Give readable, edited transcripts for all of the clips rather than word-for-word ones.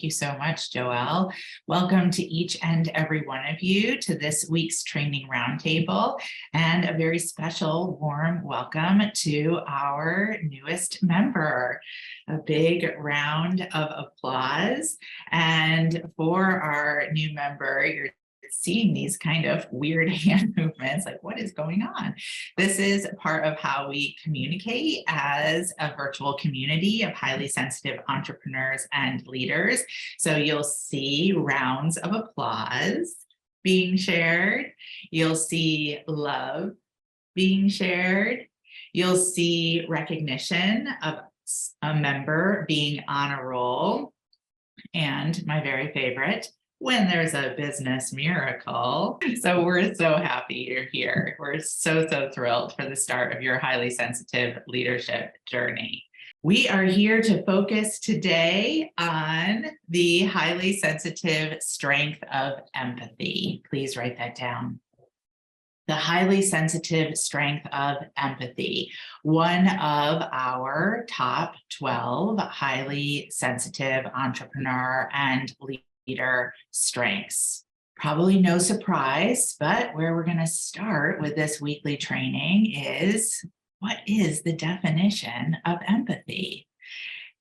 you so much, Joelle. Welcome to each and every one of you to this week's training roundtable, and a very special warm welcome to our newest member. A big round of applause. And for our new member, you're seeing these kind of weird hand movements, like what is going on? This is part of how we communicate as a virtual community of highly sensitive entrepreneurs and leaders. So you'll see rounds of applause being shared. You'll see love being shared. You'll see recognition of a member being on a roll. And my very favorite, when there's a business miracle. So we're so happy you're here. We're so thrilled for the start of your highly sensitive leadership journey. We are here to focus today on the highly sensitive strength of empathy. Please write that down. The highly sensitive strength of empathy, one of our top 12 highly sensitive entrepreneur and leader strengths. Probably no surprise, but where we're going to start with this weekly training is, what is the definition of empathy?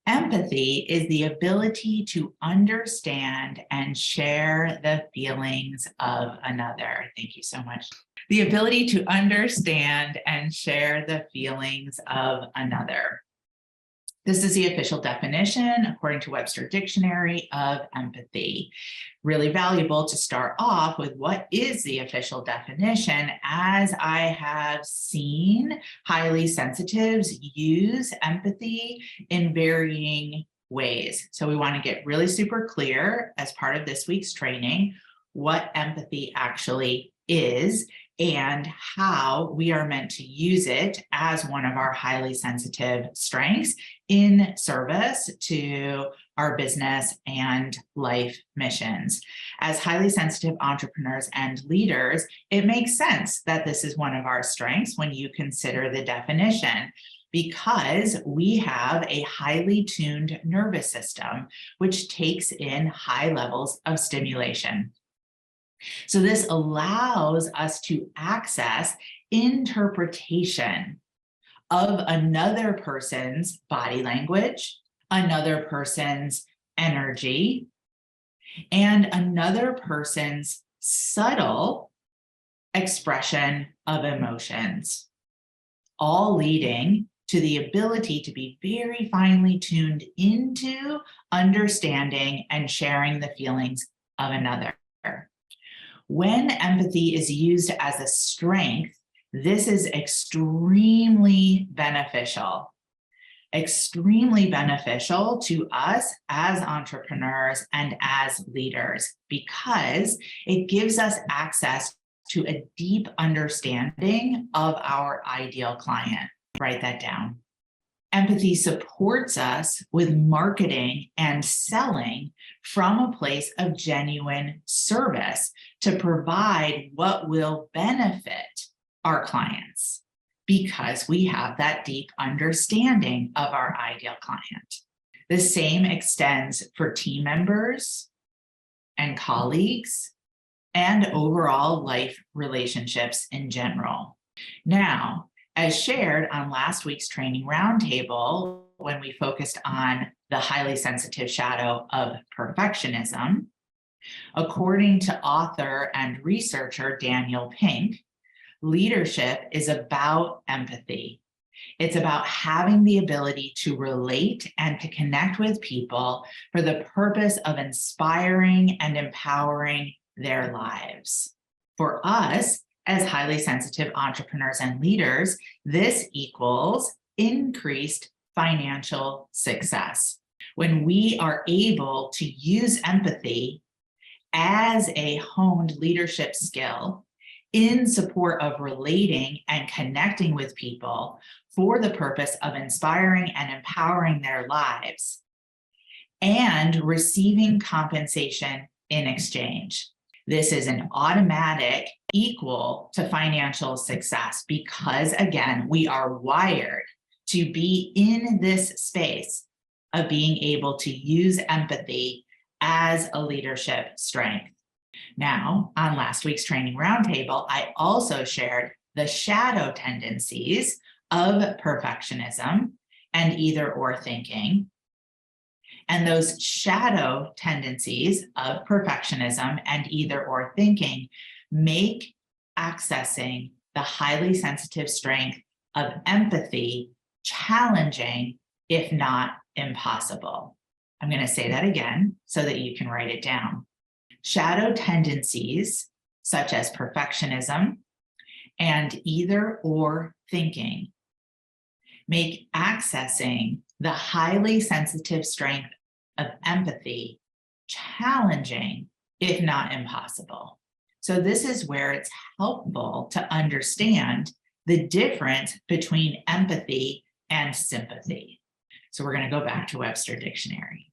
Empathy is the ability to understand and share the feelings of another. Thank you so much. The ability to understand and share the feelings of another. This is the official definition, according to Webster Dictionary, of empathy. Really valuable to start off with what is the official definition, as I have seen highly sensitives use empathy in varying ways. So we want to get really super clear as part of this week's training what empathy actually is and how we are meant to use it as one of our highly sensitive strengths in service to our business and life missions. As highly sensitive entrepreneurs and leaders, it makes sense that this is one of our strengths when you consider the definition, because we have a highly tuned nervous system, which takes in high levels of stimulation. So this allows us to access interpretation of another person's body language, another person's energy, and another person's subtle expression of emotions, all leading to the ability to be very finely tuned into understanding and sharing the feelings of another. When empathy is used as a strength, this is extremely beneficial to us as entrepreneurs and as leaders, because it gives us access to a deep understanding of our ideal client. Write that down. Empathy supports us with marketing and selling from a place of genuine service to provide what will benefit our clients, because we have that deep understanding of our ideal client. The same extends for team members and colleagues and overall life relationships in general. Now, as shared on last week's training roundtable, when we focused on the highly sensitive shadow of perfectionism, according to author and researcher Daniel Pink, leadership is about empathy. It's about having the ability to relate and to connect with people for the purpose of inspiring and empowering their lives. For us, as highly sensitive entrepreneurs and leaders, this equals increased financial success. When we are able to use empathy as a honed leadership skill in support of relating and connecting with people for the purpose of inspiring and empowering their lives, and receiving compensation in exchange. This is an automatic equal to financial success, because again, we are wired to be in this space of being able to use empathy as a leadership strength. Now, on last week's training roundtable, I also shared the shadow tendencies of perfectionism and either or thinking. And those shadow tendencies of perfectionism and either or thinking make accessing the highly sensitive strength of empathy challenging, if not impossible. I'm going to say that again so that you can write it down. Shadow tendencies, such as perfectionism and either or thinking, make accessing the highly sensitive strength of empathy challenging, if not impossible. So this is where it's helpful to understand the difference between empathy and sympathy. So we're going to go back to Webster Dictionary.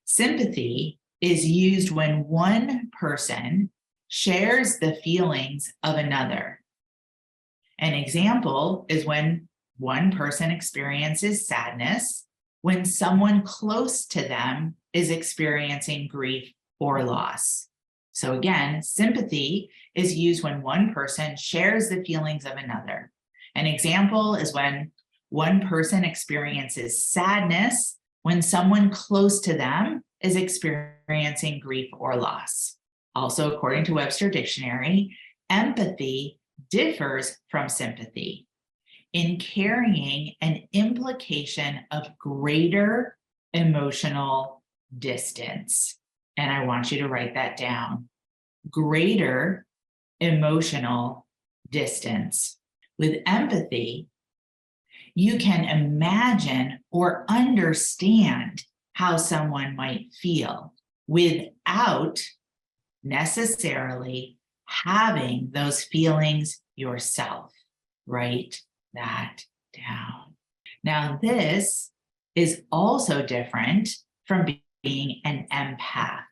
Sympathy is used when one person shares the feelings of another. An example is when one person experiences sadness when someone close to them is experiencing grief or loss. So again, sympathy is used when one person shares the feelings of another. An example is when one person experiences sadness when someone close to them is experiencing grief or loss. Also, according to Webster Dictionary, empathy differs from sympathy in carrying an implication of greater emotional distance. And I want you to write that down. Greater emotional distance. With empathy, you can imagine or understand how someone might feel without necessarily having those feelings yourself. Write that down. Now, this is also different from being an empath.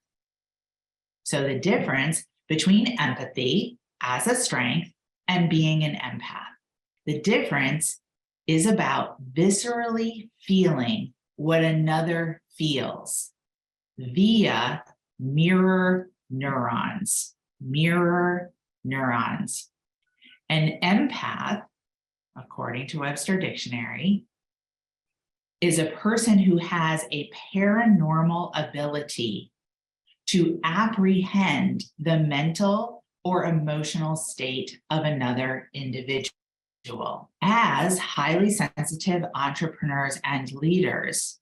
So the difference between empathy as a strength and being an empath. The difference is about viscerally feeling what another feels via mirror neurons. Mirror neurons. An empath, according to Webster Dictionary, is a person who has a paranormal ability to apprehend the mental or emotional state of another individual. As highly sensitive entrepreneurs and leaders,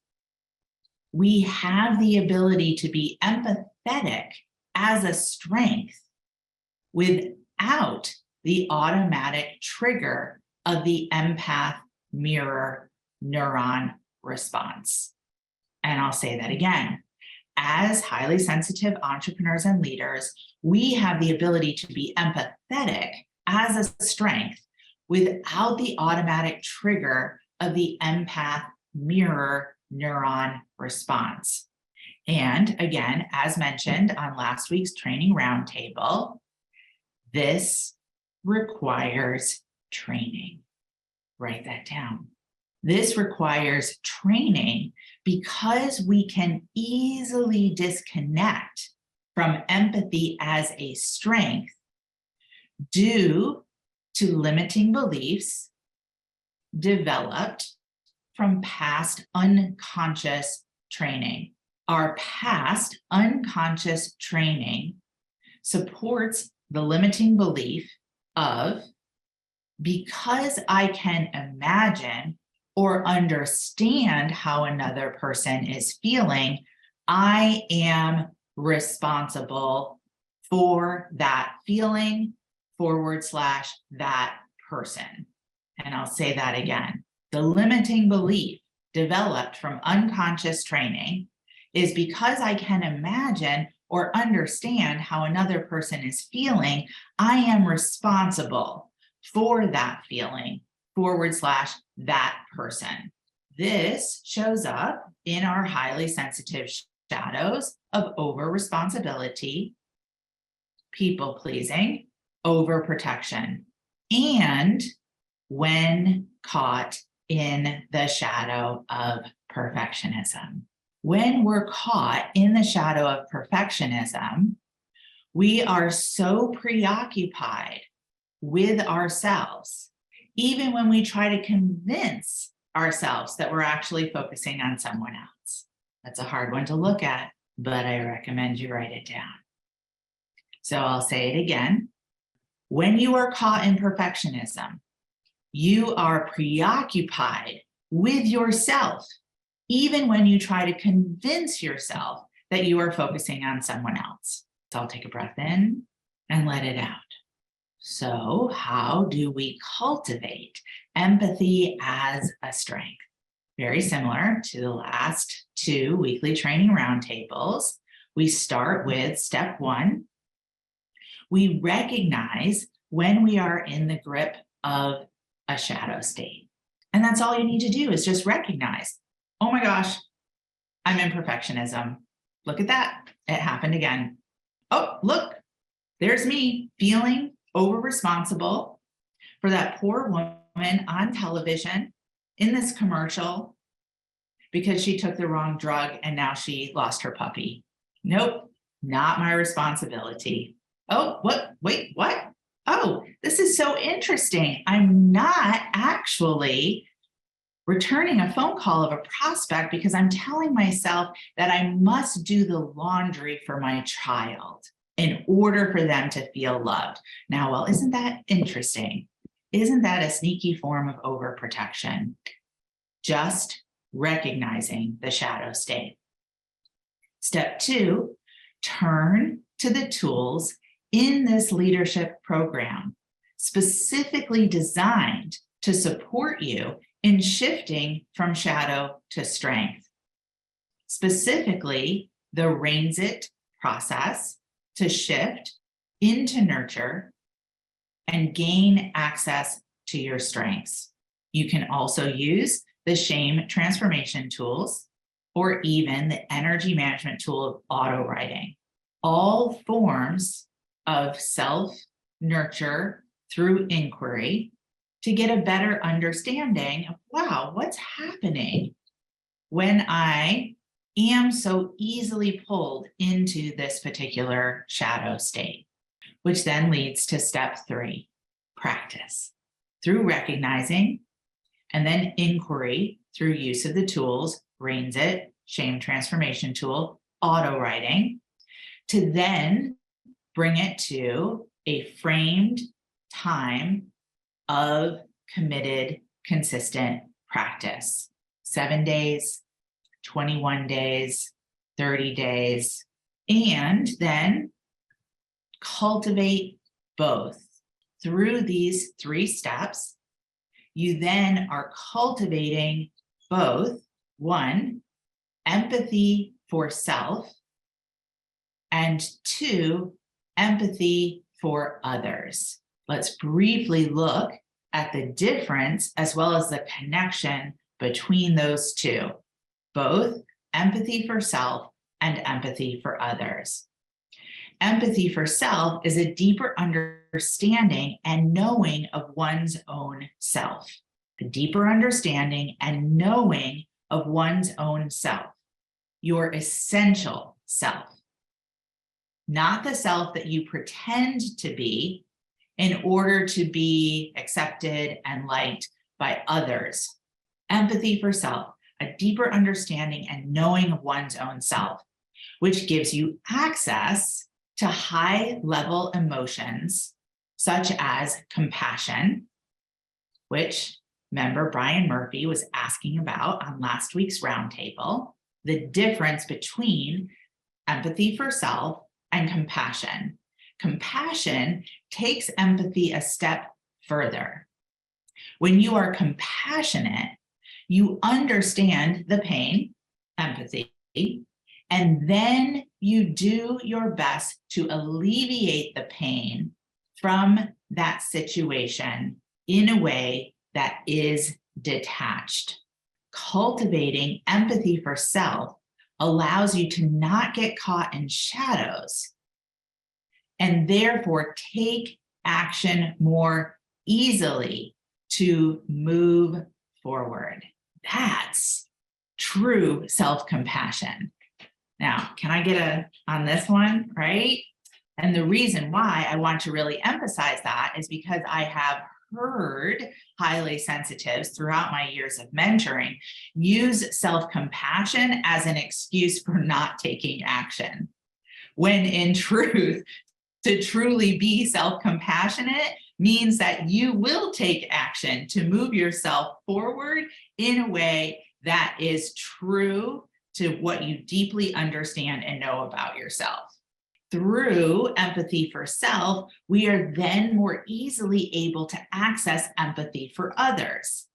we have the ability to be empathetic as a strength without the automatic trigger of the empath mirror neuron response. And I'll say that again. As highly sensitive entrepreneurs and leaders, we have the ability to be empathetic as a strength without the automatic trigger of the empath mirror neuron response. And again, as mentioned on last week's training roundtable, this requires training. Write that down. This requires training because we can easily disconnect from empathy as a strength due to limiting beliefs developed from past unconscious training. Our past unconscious training supports the limiting belief of, because I can imagine or understand how another person is feeling, I am responsible for that feeling / that person. And I'll say that again. The limiting belief developed from unconscious training is because I can imagine or understand how another person is feeling, I am responsible for that feeling / that person. This shows up in our highly sensitive shadows of over-responsibility, people-pleasing, overprotection, and when caught in the shadow of perfectionism. When we're caught in the shadow of perfectionism, we are so preoccupied with ourselves, even when we try to convince ourselves that we're actually focusing on someone else. That's a hard one to look at, but I recommend you write it down. So I'll say it again. When you are caught in perfectionism, you are preoccupied with yourself, even when you try to convince yourself that you are focusing on someone else. So I'll take a breath in and let it out. So how do we cultivate empathy as a strength? Very similar to the last 2 weekly training roundtables. We start with step 1. We recognize when we are in the grip of a shadow state. And that's all you need to do is just recognize, oh my gosh, I'm in perfectionism. Look at that. It happened again. Oh, look, there's me feeling over-responsible for that poor woman on television in this commercial because she took the wrong drug and now she lost her puppy. Nope, not my responsibility. Oh, what? Wait, what? Oh, this is so interesting. I'm not actually returning a phone call of a prospect because I'm telling myself that I must do the laundry for my child in order for them to feel loved. Now, well, isn't that interesting? Isn't that a sneaky form of overprotection? Just recognizing the shadow state. Step 2, turn to the tools in this leadership program, specifically designed to support you in shifting from shadow to strength. Specifically, the 𝐂𝐮𝐬𝐬𝐴 process to shift into nurture and gain access to your strengths. You can also use the shame transformation tools or even the energy management tool of auto writing. All forms of self-nurture through inquiry to get a better understanding of, wow, what's happening when I am so easily pulled into this particular shadow state, which then leads to step 3, practice. Through recognizing and then inquiry through use of the tools, 𝐂𝐮𝐬𝐬𝐴, shame transformation tool, auto writing, to then bring it to a framed time of committed, consistent practice. 7 days, 21 days, 30 days, and then cultivate both. Through these 3 steps, you then are cultivating both, 1, empathy for self, and 2, empathy for others. Let's briefly look at the difference as well as the connection between those 2, both empathy for self and empathy for others. Empathy for self is a deeper understanding and knowing of one's own self. A deeper understanding and knowing of one's own self, your essential self. Not the self that you pretend to be in order to be accepted and liked by others. Empathy for self, a deeper understanding and knowing of one's own self, which gives you access to high-level emotions such as compassion, which member Brian Murphy was asking about on last week's roundtable, the difference between empathy for self and compassion. Compassion takes empathy a step further. When you are compassionate, you understand the pain, empathy, and then you do your best to alleviate the pain from that situation in a way that is detached. Cultivating empathy for self allows you to not get caught in shadows and therefore take action more easily to move forward. That's true self-compassion. Now, can I get a on this one, right? And the reason why I want to really emphasize that is because I have heard highly sensitives throughout my years of mentoring use self-compassion as an excuse for not taking action. When in truth, to truly be self-compassionate means that you will take action to move yourself forward in a way that is true to what you deeply understand and know about yourself. Through empathy for self, we are then more easily able to access empathy for others,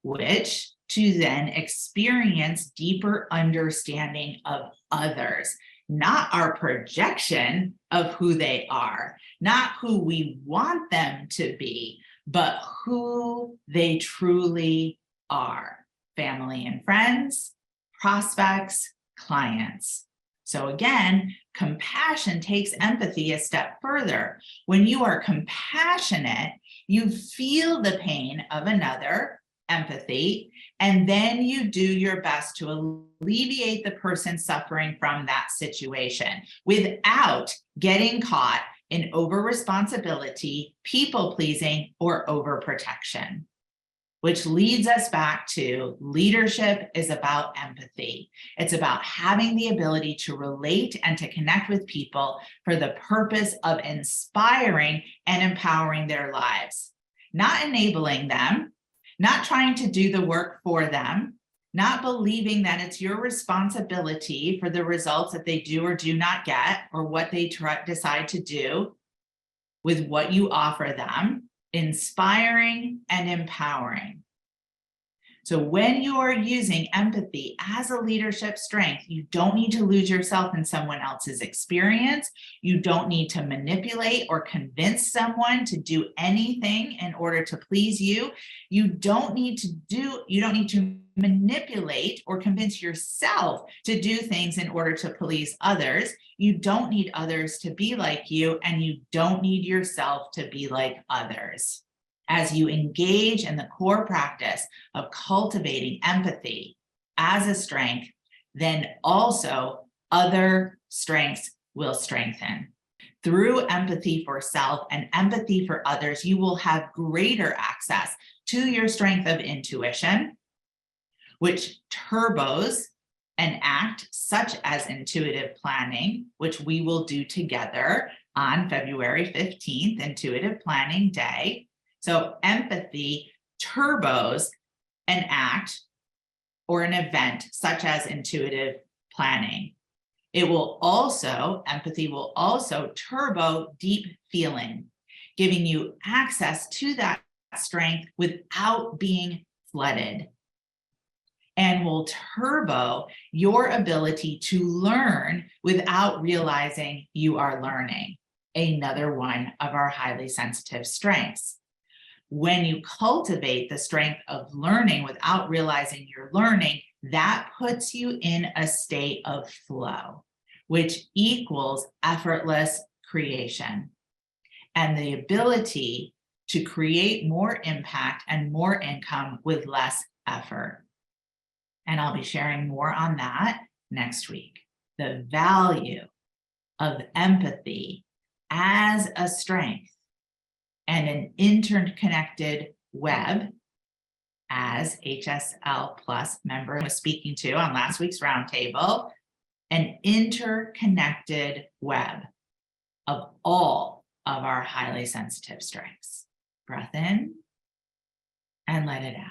which to then experience deeper understanding of others, not our projection of who they are, not who we want them to be, but who they truly are. Family and friends, prospects, clients. So again, compassion takes empathy a step further. When you are compassionate, you feel the pain of another, empathy, and then you do your best to alleviate the person suffering from that situation without getting caught in over-responsibility, people-pleasing, or overprotection. Which leads us back to leadership is about empathy. It's about having the ability to relate and to connect with people for the purpose of inspiring and empowering their lives, not enabling them, not trying to do the work for them, not believing that it's your responsibility for the results that they do or do not get, or what they decide to do with what you offer them. Inspiring and empowering. So when you are using empathy as a leadership strength, you don't need to lose yourself in someone else's experience. You don't need to manipulate or convince someone to do anything in order to please you. You don't need to manipulate or convince yourself to do things in order to please others. You don't need others to be like you, and you don't need yourself to be like others. As you engage in the core practice of cultivating empathy as a strength, then also other strengths will strengthen. Through empathy for self and empathy for others, you will have greater access to your strength of intuition, which turbos an act such as intuitive planning, which we will do together on February 15th, Intuitive Planning Day. So empathy turbos an act or an event such as intuitive planning. Empathy will also turbo deep feeling, giving you access to that strength without being flooded, and will turbo your ability to learn without realizing you are learning. Another one of our highly sensitive strengths. When you cultivate the strength of learning without realizing you're learning, that puts you in a state of flow, which equals effortless creation and the ability to create more impact and more income with less effort. And I'll be sharing more on that next week. The value of empathy as a strength and an interconnected web, as HSL Plus member was speaking to on last week's roundtable, an interconnected web of all of our highly sensitive strengths. Breath in and let it out.